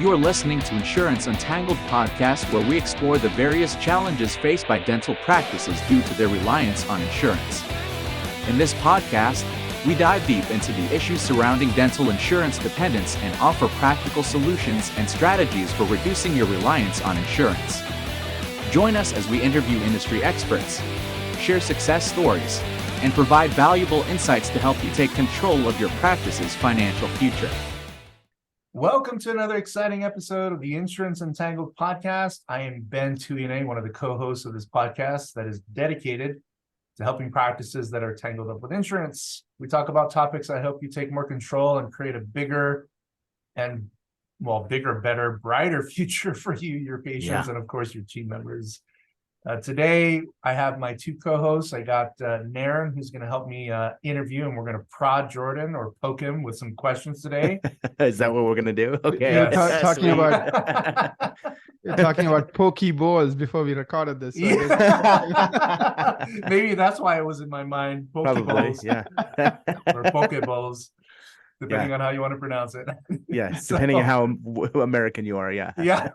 You are listening to Insurance Untangled podcast, where we explore the various challenges faced by dental practices due to their reliance on insurance. In this podcast, we dive deep into the issues surrounding dental insurance dependence and offer practical solutions and strategies for reducing your reliance on insurance. Join us as we interview industry experts, share success stories, and provide valuable insights to help you take control of your practice's financial future. Welcome to another exciting episode of the Insurance Untangled podcast. I am Ben Tuyene, one of the co-hosts of this podcast that is dedicated to helping practices that are tangled up with insurance. We talk about topics that help you take more control and create a bigger, better, brighter future for you, your patients, and of course your team members. Today, I have my two co-hosts. I got Naren, who's going to help me interview, and we're going to prod Jordan or poke him with some questions today. Is that what we're going to do? Okay. Yes. Talking about pokey balls before we recorded this. So Maybe that's why it was in my mind. Pokeballs, yeah. or Pokeballs, depending on how you want to pronounce it. Yes, depending on how American you are. Yeah. Yeah.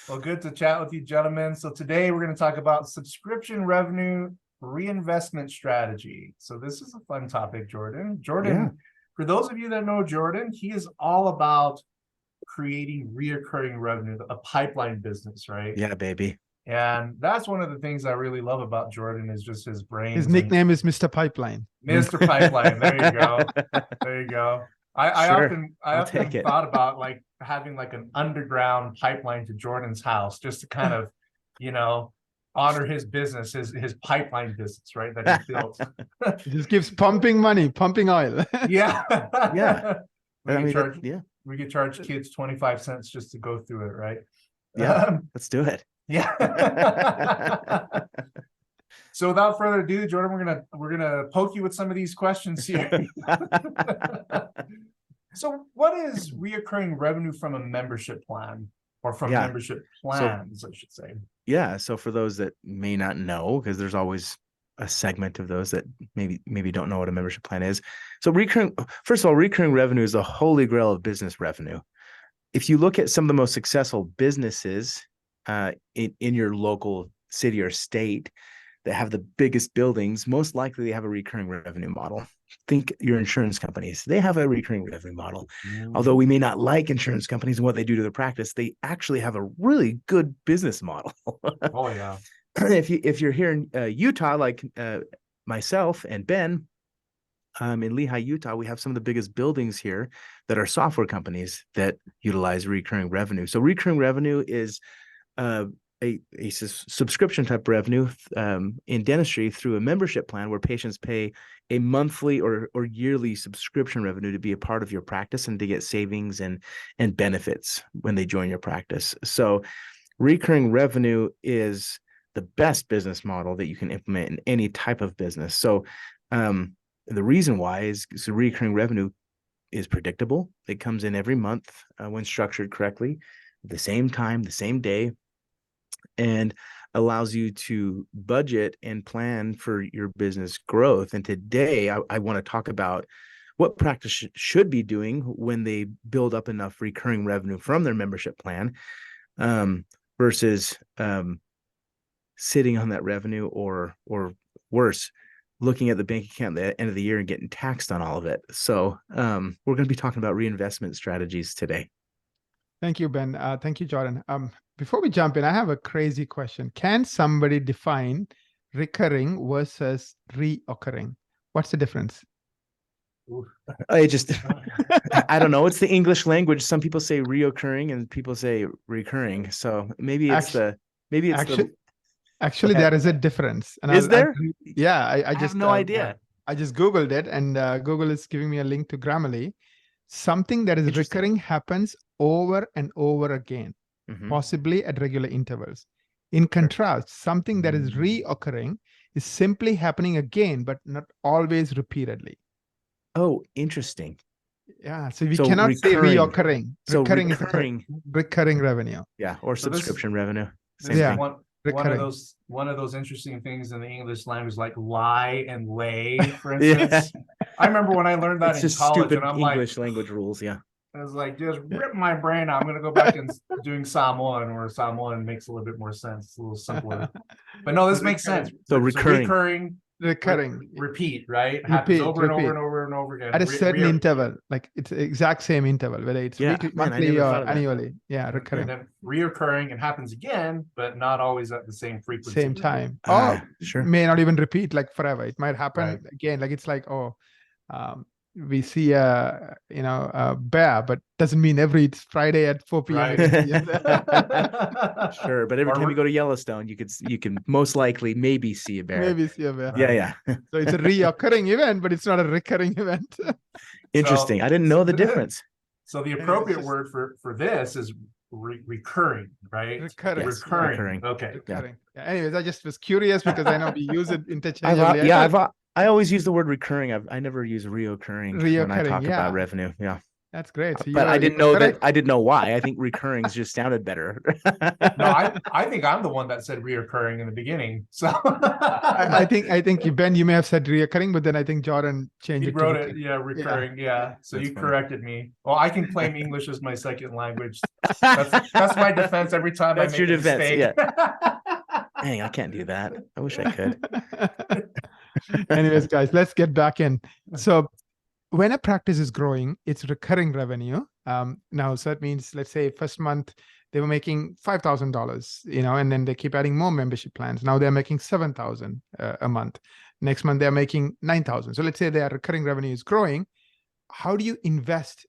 Well, good to chat with you, gentlemen. So today we're going to talk about subscription revenue reinvestment strategy. So this is a fun topic, Jordan. For those of you that know Jordan, he is all about creating reoccurring revenue, a pipeline business, right? Yeah, baby. And that's one of the things I really love about Jordan is just his brain. His nickname is Mr. Pipeline. Mr. Pipeline. There you go. There you go. I often take thought about like having like an underground pipeline to Jordan's house just to kind of, honor his business, his pipeline business, right? That he built. It just keeps pumping money, pumping oil. Yeah. Yeah. We could charge kids 25 cents just to go through it, right? Yeah. Let's do it. Yeah. So without further ado, Jordan, we're gonna poke you with some of these questions here. So what is reoccurring revenue from a membership plan or from membership plans, I should say? Yeah. So for those that may not know, because there's always a segment of those that maybe don't know what a membership plan is. So first of all, recurring revenue is the holy grail of business revenue. If you look at some of the most successful businesses in your local city or state that have the biggest buildings, most likely they have a recurring revenue model. Think your insurance companies. They have a recurring revenue model. Although we may not like insurance companies and what they do to their practice, they actually have a really good business model. Oh, yeah. If you're here in Utah, like myself and Ben, in Lehi, Utah, we have some of the biggest buildings here that are software companies that utilize recurring revenue. So recurring revenue is a subscription type revenue in dentistry through a membership plan where patients pay a monthly or yearly subscription revenue to be a part of your practice and to get savings and benefits when they join your practice. So recurring revenue is the best business model that you can implement in any type of business. So the reason why is so recurring revenue is predictable. It comes in every month when structured correctly, at the same time, the same day, and allows you to budget and plan for your business growth. And today I want to talk about what practice should be doing when they build up enough recurring revenue from their membership plan versus sitting on that revenue or worse, looking at the bank account at the end of the year and getting taxed on all of it. So we're going to be talking about reinvestment strategies today. Thank you, Ben. Thank you, Jordan. Before we jump in, I have a crazy question. Can somebody define recurring versus reoccurring? What's the difference? I don't know. It's the English language. Some people say reoccurring and people say recurring. So maybe Actually, there is a difference. And is there? I just have no idea. I just Googled it, and Google is giving me a link to Grammarly. Something that is recurring happens over and over again, possibly at regular intervals. In contrast, something that is reoccurring is simply happening again, but not always repeatedly. Oh, interesting. Yeah, so we cannot say reoccurring. So recurring recurring. is recurring revenue. Yeah, or subscription revenue. Same thing. One of those interesting things in the English language, like lie and lay, for instance. I remember when I learned that in college, stupid and I'm English language rules. Yeah. It's like, just rip my brain out. I'm gonna go back and doing Psalm 1, where Psalm 1 makes a little bit more sense. It's a little simpler. But no, this makes sense. So Recurring. Repeat, right? Happens over and over Repeat. and over and over again. At a certain interval, like it's the exact same interval, whether it's weekly, monthly, or annually. Yeah, recurring. And then reoccurring, and happens again, but not always at the same frequency. Same time. Sure. May not even repeat like forever. It might happen again. Like it's like, we see a bear, but doesn't mean every Friday at 4 p.m. Right. Sure, but every time you go to Yellowstone, you can most likely maybe see a bear. Yeah. So it's a reoccurring event, but it's not a recurring event. Interesting. I didn't know the difference. So the appropriate word for this is recurring, right? Recurring. Okay. Recurring. Yeah. Anyways, I just was curious because I know we use it interchangeably. I always use the word recurring. I never use reoccurring when I talk about revenue. Yeah. That's great. So but I didn't know that. I didn't know why. I think recurring just sounded better. No, I think I'm the one that said reoccurring in the beginning. So I think Ben, you may have said reoccurring, but then I think Jordan changed it. He wrote it, recurring. Yeah. So you corrected me. Well, I can claim English as my second language. That's my defense every time. That's I make your defense. Mistake. Yeah. Dang, I can't do that. I wish I could. Anyways, guys, let's get back in. So when a practice is growing, it's recurring revenue. Now, so that means, let's say first month they were making $5,000, and then they keep adding more membership plans. Now they're making $7,000 a month. Next month they're making $9,000. So let's say their recurring revenue is growing. How do you invest?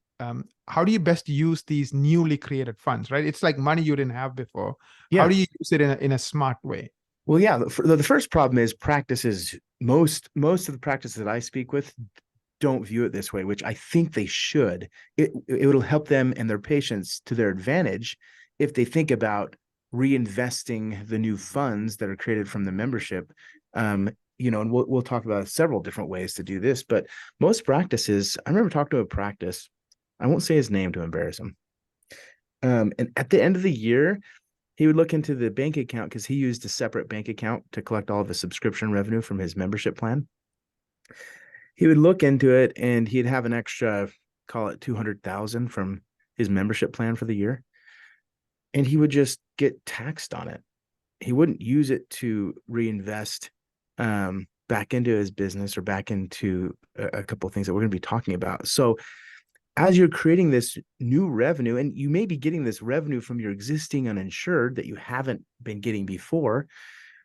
How do you best use these newly created funds? Right? It's like money you didn't have before. Yeah. How do you use it in a smart way? Well, yeah. The first problem is practices. Most of the practices that I speak with don't view it this way, which I think they should. It will help them and their patients to their advantage if they think about reinvesting the new funds that are created from the membership. And we'll talk about several different ways to do this, but most practices, I remember talking to a practice, I won't say his name to embarrass him. And at the end of the year, he would look into the bank account because he used a separate bank account to collect all of the subscription revenue from his membership plan. He would look into it and he'd have an extra, call it $200,000 from his membership plan for the year. And he would just get taxed on it. He wouldn't use it to reinvest back into his business or back into a couple of things that we're going to be talking about. So as you're creating this new revenue, and you may be getting this revenue from your existing uninsured that you haven't been getting before.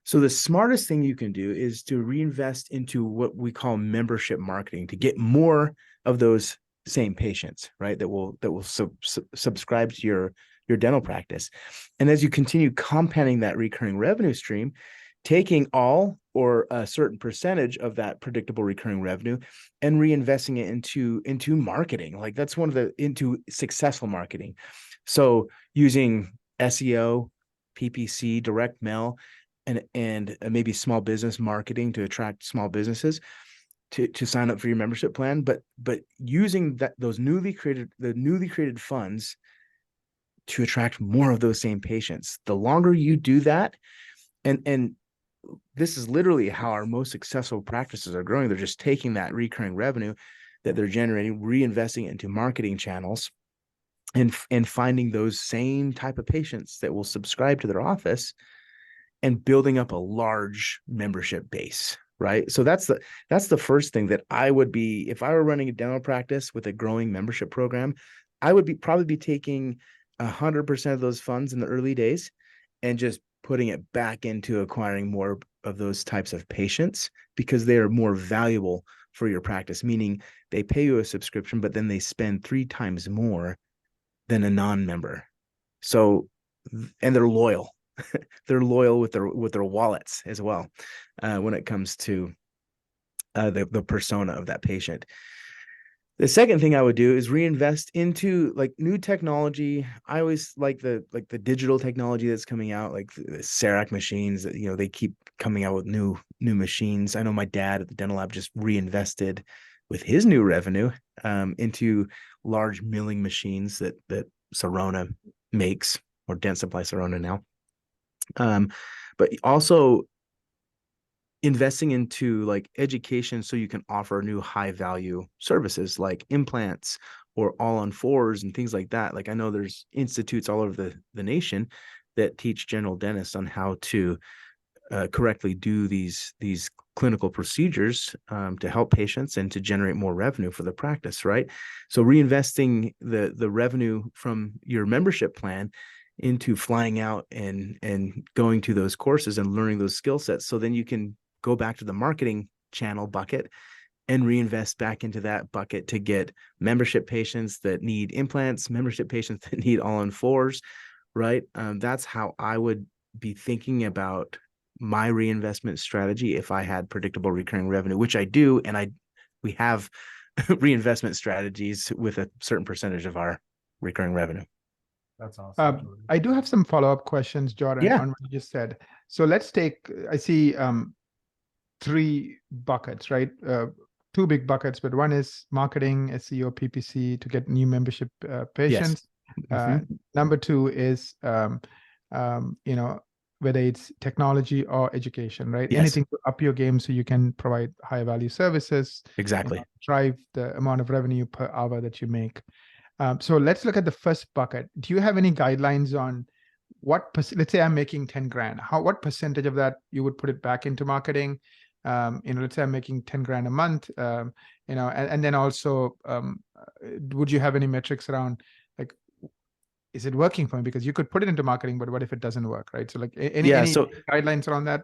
So the smartest thing you can do is to reinvest into what we call membership marketing to get more of those same patients, right? That will subscribe to your dental practice. And as you continue compounding that recurring revenue stream, taking all or a certain percentage of that predictable recurring revenue and reinvesting it into marketing, like that's into successful marketing. So using SEO, PPC, direct mail, and maybe small business marketing to attract small businesses to sign up for your membership plan, but using those newly created funds to attract more of those same patients. The longer you do that, and this is literally how our most successful practices are growing. They're just taking that recurring revenue that they're generating, reinvesting it into marketing channels, and finding those same type of patients that will subscribe to their office and building up a large membership base, right? So that's the first thing that I would be, if I were running a dental practice with a growing membership program, I would probably be taking 100% of those funds in the early days and just putting it back into acquiring more of those types of patients because they are more valuable for your practice, meaning they pay you a subscription, but then they spend 3 times more than a non-member. So, and they're loyal. They're loyal with their wallets as well when it comes to the persona of that patient. The second thing I would do is reinvest into like new technology. I always like the digital technology that's coming out, like the CEREC machines that, they keep coming out with new machines. I know my dad at the dental lab just reinvested with his new revenue into large milling machines that Sirona makes, or Dent Supply Sirona now. But also investing into like education so you can offer new high value services like implants or all on fours and things like that. Like I know there's institutes all over the nation that teach general dentists on how to correctly do these clinical procedures to help patients and to generate more revenue for the practice, right? So reinvesting the revenue from your membership plan into flying out and going to those courses and learning those skill sets. So then you can go back to the marketing channel bucket and reinvest back into that bucket to get membership patients that need implants, membership patients that need all on fours, right? That's how I would be thinking about my reinvestment strategy if I had predictable recurring revenue, which I do. And we have reinvestment strategies with a certain percentage of our recurring revenue. That's awesome. I do have some follow-up questions, Jordan, on what you just said. So let's take, I see 3 buckets, right? 2 big buckets, but one is marketing, SEO, PPC to get new membership patients. Yes. Number 2 is, whether it's technology or education, right? Yes. Anything to up your game so you can provide higher value services. Exactly. Drive the amount of revenue per hour that you make. So let's look at the first bucket. Do you have any guidelines on what, let's say I'm making 10 grand, what percentage of that you would put it back into marketing? Let's say I'm making 10 grand a month, and then also, would you have any metrics around, like, is it working for me? Because you could put it into marketing, but what if it doesn't work, right? So like any guidelines around that?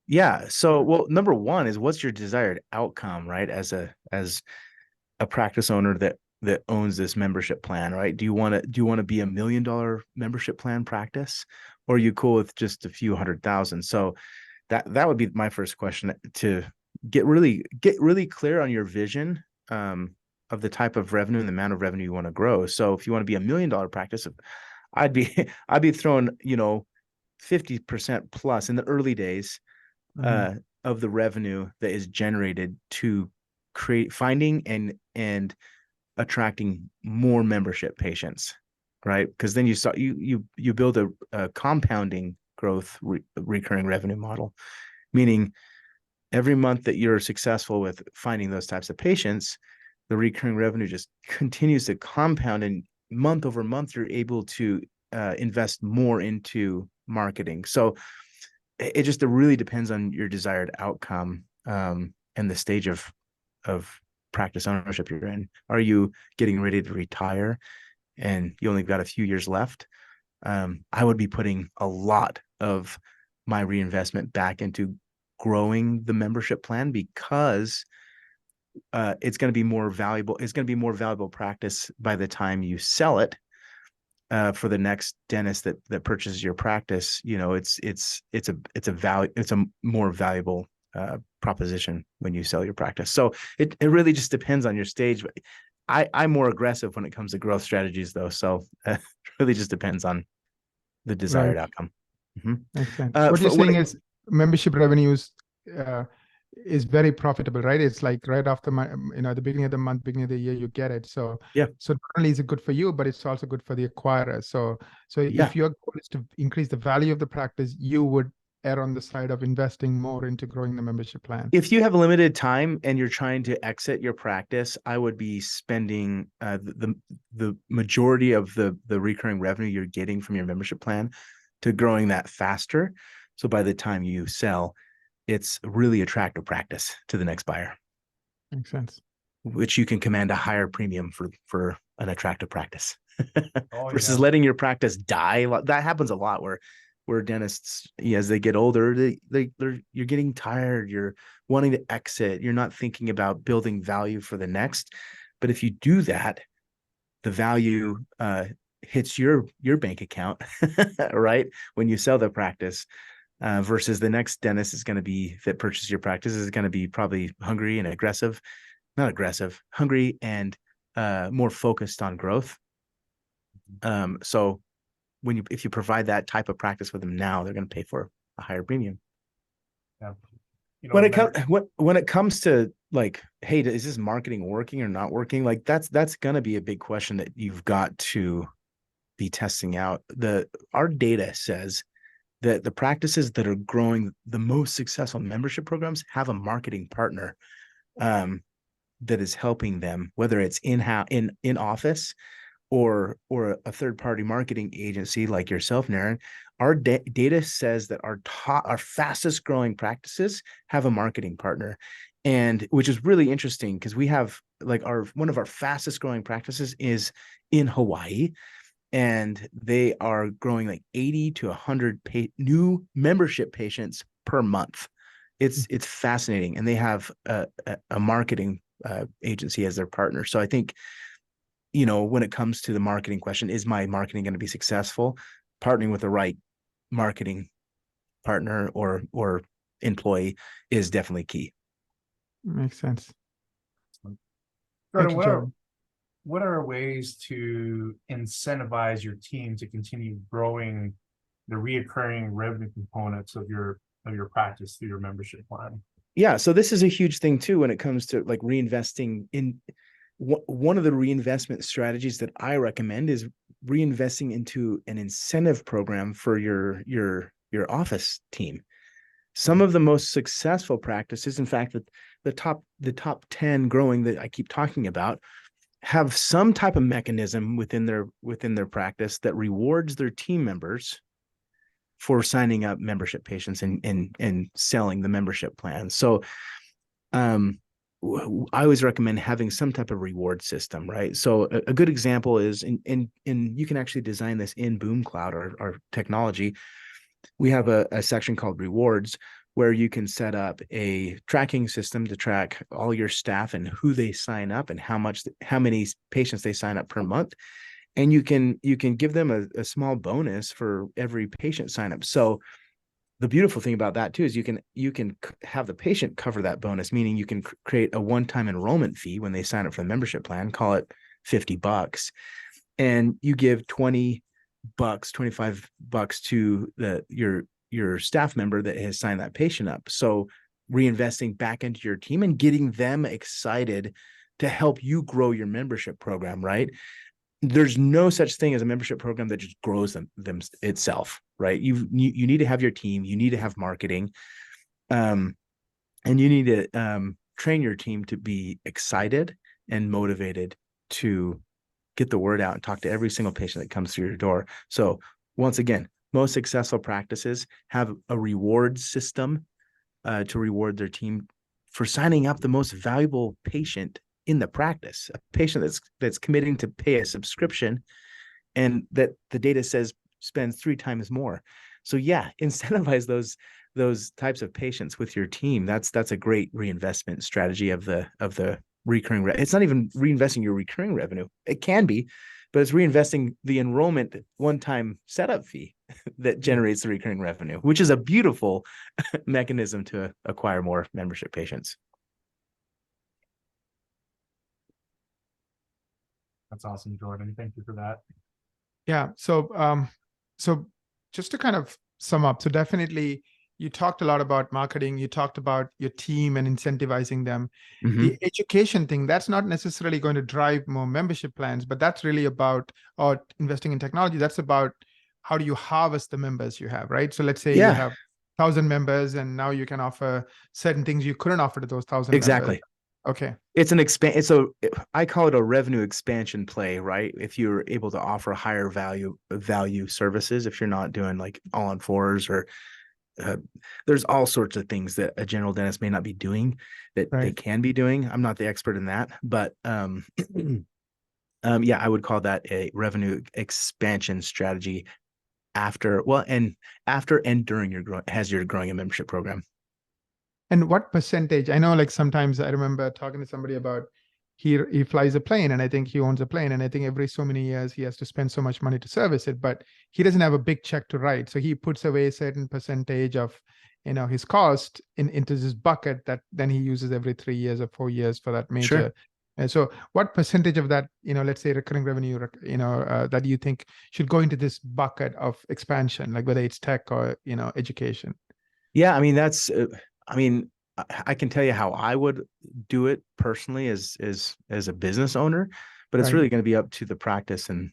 Yeah. So, well, number one is what's your desired outcome, right? As a practice owner that owns this membership plan, right? Do you want to be $1 million membership plan practice, or are you cool with just a few $100,000? So that would be my first question, to get really clear on your vision of the type of revenue and the amount of revenue you want to grow. So if you want to be $1 million practice, I'd be throwing 50% plus in the early days of the revenue that is generated to finding and attracting more membership patients, right? Because then you build a compounding growth recurring revenue model, meaning every month that you're successful with finding those types of patients, the recurring revenue just continues to compound, and month over month you're able to invest more into marketing. So it just really depends on your desired outcome and the stage of practice ownership you're in. Are you getting ready to retire and you only got a few years left? I would be putting a lot of my reinvestment back into growing the membership plan, because it's going to be more valuable. It's going to be more valuable practice by the time you sell it for the next dentist that purchases your practice. It's a more valuable proposition when you sell your practice. So it really just depends on your stage. I'm more aggressive when it comes to growth strategies, though. So it really just depends on the desired outcome. Makes sense. What you're saying is membership revenues is very profitable, right? It's like right after the beginning of the month, beginning of the year, you get it. So yeah. So not only is it good for you, but it's also good for the acquirer. So if your goal is to increase the value of the practice, you would err on the side of investing more into growing the membership plan. If you have limited time and you're trying to exit your practice, I would be spending the majority of the recurring revenue you're getting from your membership plan to growing that faster. So by the time you sell, it's a really attractive practice to the next buyer. Makes sense. Which you can command a higher premium for an attractive practice versus letting your practice die. That happens a lot where dentists, as they get older, you're getting tired, you're wanting to exit, you're not thinking about building value for the next. But if you do that, the value hits your bank account, right? When you sell the practice, versus the next dentist that purchases your practice is going to be probably hungry and hungry and more focused on growth. So if you provide that type of practice with them now, they're going to pay for a higher premium. Yeah. When it comes to like, hey, is this marketing working or not working? Like that's going to be a big question that you've got to be testing out. Our data says that the practices that are growing the most successful membership programs have a marketing partner. that is helping them, whether it's in office or a third-party marketing agency like yourself, Naren. Our data says that our fastest growing practices have a marketing partner, and which is really interesting because we have like one of our fastest growing practices is in Hawaii, and they are growing like 80 to 100 new membership patients per month. It's fascinating, and they have a marketing agency as their partner. So I think, when it comes to the marketing question, is my marketing going to be successful? Partnering with the right marketing partner or employee is definitely key. Makes sense. Jordan, Jordan. What are ways to incentivize your team to continue growing the reoccurring revenue components of your practice through your membership plan? Yeah, so this is a huge thing too when it comes to like reinvesting in. One of the reinvestment strategies that I recommend is reinvesting into an incentive program for your office team. Some of the most successful practices, in fact, the top 10 growing that I keep talking about, have some type of mechanism within their practice that rewards their team members for signing up membership patients and selling the membership plan. So I always recommend having some type of reward system, right? So a good example is in you can actually design this in Boom Cloud, our technology. We have a section called rewards where you can set up a tracking system to track all your staff and who they sign up and how many patients they sign up per month. And you can give them a small bonus for every patient sign up. So the beautiful thing about that too is you can have the patient cover that bonus, meaning you can create a one-time enrollment fee when they sign up for the membership plan, call it $50, and you give $20, $25 to your staff member that has signed that patient up. So reinvesting back into your team and getting them excited to help you grow your membership program, right? There's no such thing as a membership program that just grows them itself, right? You need to have your team, you need to have marketing, and you need to train your team to be excited and motivated to get the word out and talk to every single patient that comes through your door. So once again, most successful practices have a reward system to reward their team for signing up the most valuable patient in the practice, a patient that's committing to pay a subscription and that the data says spends 3 times more. So yeah, incentivize those types of patients with your team. That's a great reinvestment strategy of the recurring. It's not even reinvesting your recurring revenue. It can be, but it's reinvesting the enrollment one-time setup fee that generates the recurring revenue, which is a beautiful mechanism to acquire more membership patients. That's awesome, Jordan. Thank you for that. Yeah. So just to kind of sum up, so definitely you talked a lot about marketing, you talked about your team and incentivizing them. Mm-hmm. The education thing, that's not necessarily going to drive more membership plans, but that's really about, or investing in technology, that's about how do you harvest the members you have, right? So let's say you have 1,000 members and now you can offer certain things you couldn't offer to those 1,000 exactly. members. Okay. It's I call it a revenue expansion play, right? If you're able to offer higher value services, if you're not doing like all on fours or there's all sorts of things that a general dentist may not be doing that they can be doing. I'm not the expert in that, but yeah, I would call that a revenue expansion strategy after and during your growing a membership program. And what percentage? I know, like sometimes I remember talking to somebody about he flies a plane, and I think he owns a plane, and I think every so many years he has to spend so much money to service it, but he doesn't have a big check to write, so he puts away a certain percentage of his cost into this bucket that then he uses every 3 years or 4 years for that major. Sure. And so, what percentage of that, let's say recurring revenue, that you think should go into this bucket of expansion, like whether it's tech or education? Yeah, I mean I can tell you how I would do it personally as a business owner, but it's really going to be up to the practice and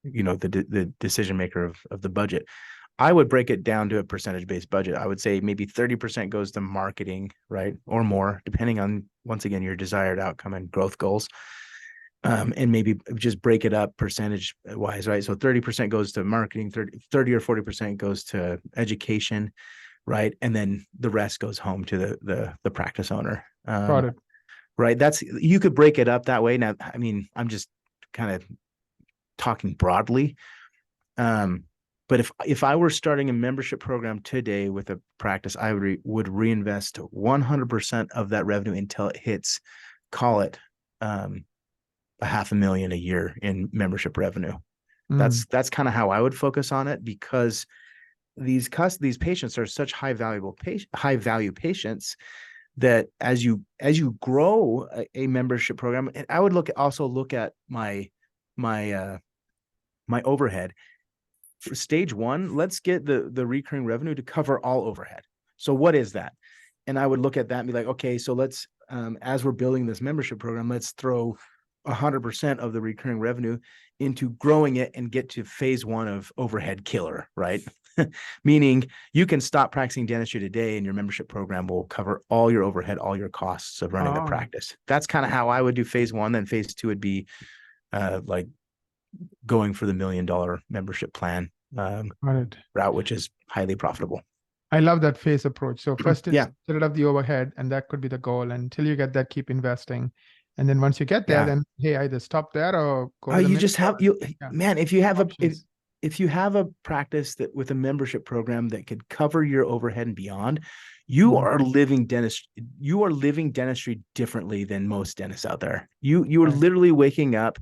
the decision maker of the budget. I would break it down to a percentage-based budget. I would say maybe 30% goes to marketing, right, or more, depending on once again, your desired outcome and growth goals. And maybe just break it up percentage wise, right? So 30% goes to marketing, 30 or 40% goes to education, right? And then the rest goes home to the practice owner. Got it. Right. You could break it up that way. Now, I mean, I'm just kind of talking broadly. But if I were starting a membership program today with a practice, I would reinvest 100% of that revenue until it hits, call it, $500,000 a year in membership revenue. That's kind of how I would focus on it, because these patients are such high value patients that as you grow a membership program, and I would also look at my overhead. For stage one, let's get the recurring revenue to cover all overhead. So what is that? And I would look at that and be like, okay, so let's as we're building this membership program, let's throw 100% of the recurring revenue into growing it and get to phase one of overhead killer, right? Meaning you can stop practicing dentistry today and your membership program will cover all your overhead, all your costs of running the practice. That's kind of how I would do phase one. Then phase two would be like going for the $1 million membership plan route, which is highly profitable. I love that phase approach. So first, set it up the overhead, and that could be the goal. And until you get that, keep investing. And then once you get there, then hey, either stop there or go. Man, if you have a practice that with a membership program that could cover your overhead and beyond, you are living dentistry differently than most dentists out there. You are literally waking up,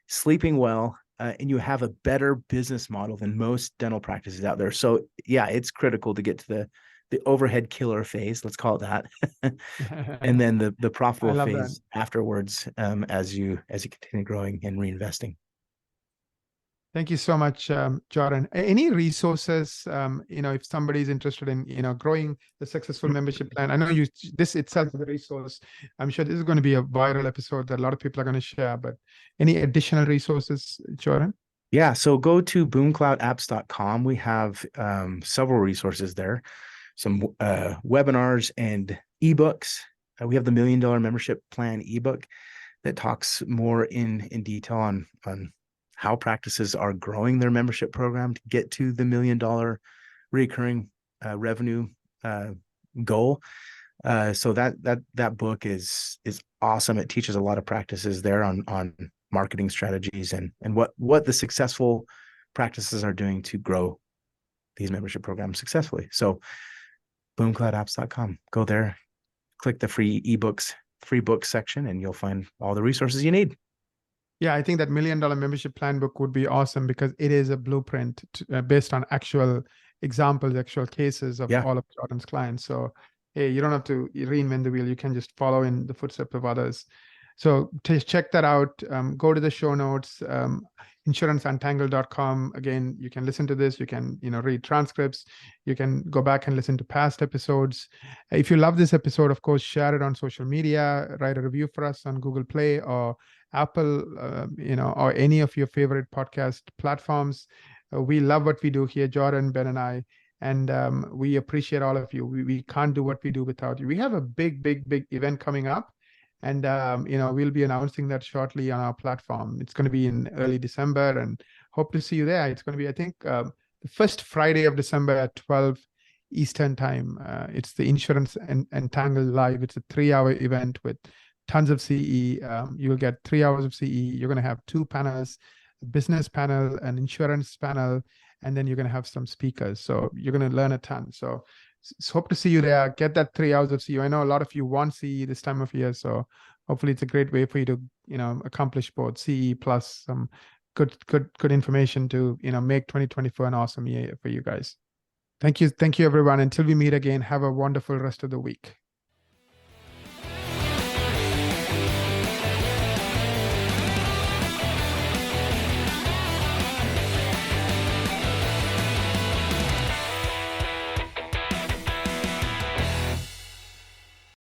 sleeping well, and you have a better business model than most dental practices out there. So yeah, it's critical to get to the overhead killer phase, let's call it that. And then the profitable phase afterwards, as you continue growing and reinvesting. Thank you so much, Jordan. Any resources, if somebody's interested in, growing the successful membership plan? I know this itself is a resource. I'm sure this is going to be a viral episode that a lot of people are going to share, but any additional resources, Jordan? Yeah. So go to boomcloudapps.com. We have several resources there, some webinars and ebooks. We have the $1 Million Membership Plan ebook that talks more in detail on how practices are growing their membership program to get to the $1 million recurring revenue goal. So that book is awesome. It teaches a lot of practices there on marketing strategies and what the successful practices are doing to grow these membership programs successfully. So boomcloudapps.com, go there, click the free books section, and you'll find all the resources you need. Yeah, I think that $1 Million Membership Plan book would be awesome because it is a blueprint based on actual examples, actual cases of all of Jordan's clients. So, hey, you don't have to reinvent the wheel. You can just follow in the footsteps of others. So check that out. Go to the show notes, insuranceuntangled.com. Again, you can listen to this. You can, read transcripts. You can go back and listen to past episodes. If you love this episode, of course, share it on social media. Write a review for us on Google Play or Apple, or any of your favorite podcast platforms. We love what we do here, Jordan, Ben, and I, and we appreciate all of you. We can't do what we do without you. We have a big event coming up, and we'll be announcing that shortly on our platform. It's going to be in early December, and hope to see you there. It's going to be, I think, the first Friday of December at 12 Eastern time. It's the Insurance Untangled Live. It's a 3-hour event with tons of CE. You will get 3 hours of CE. You're going to have 2 panels, a business panel, an insurance panel, and then you're going to have some speakers. So you're going to learn a ton. So hope to see you there. Get that 3 hours of CE. I know a lot of you want CE this time of year. So hopefully it's a great way for you to, accomplish both CE plus some good information to, make 2024 an awesome year for you guys. Thank you. Thank you, everyone. Until we meet again, have a wonderful rest of the week.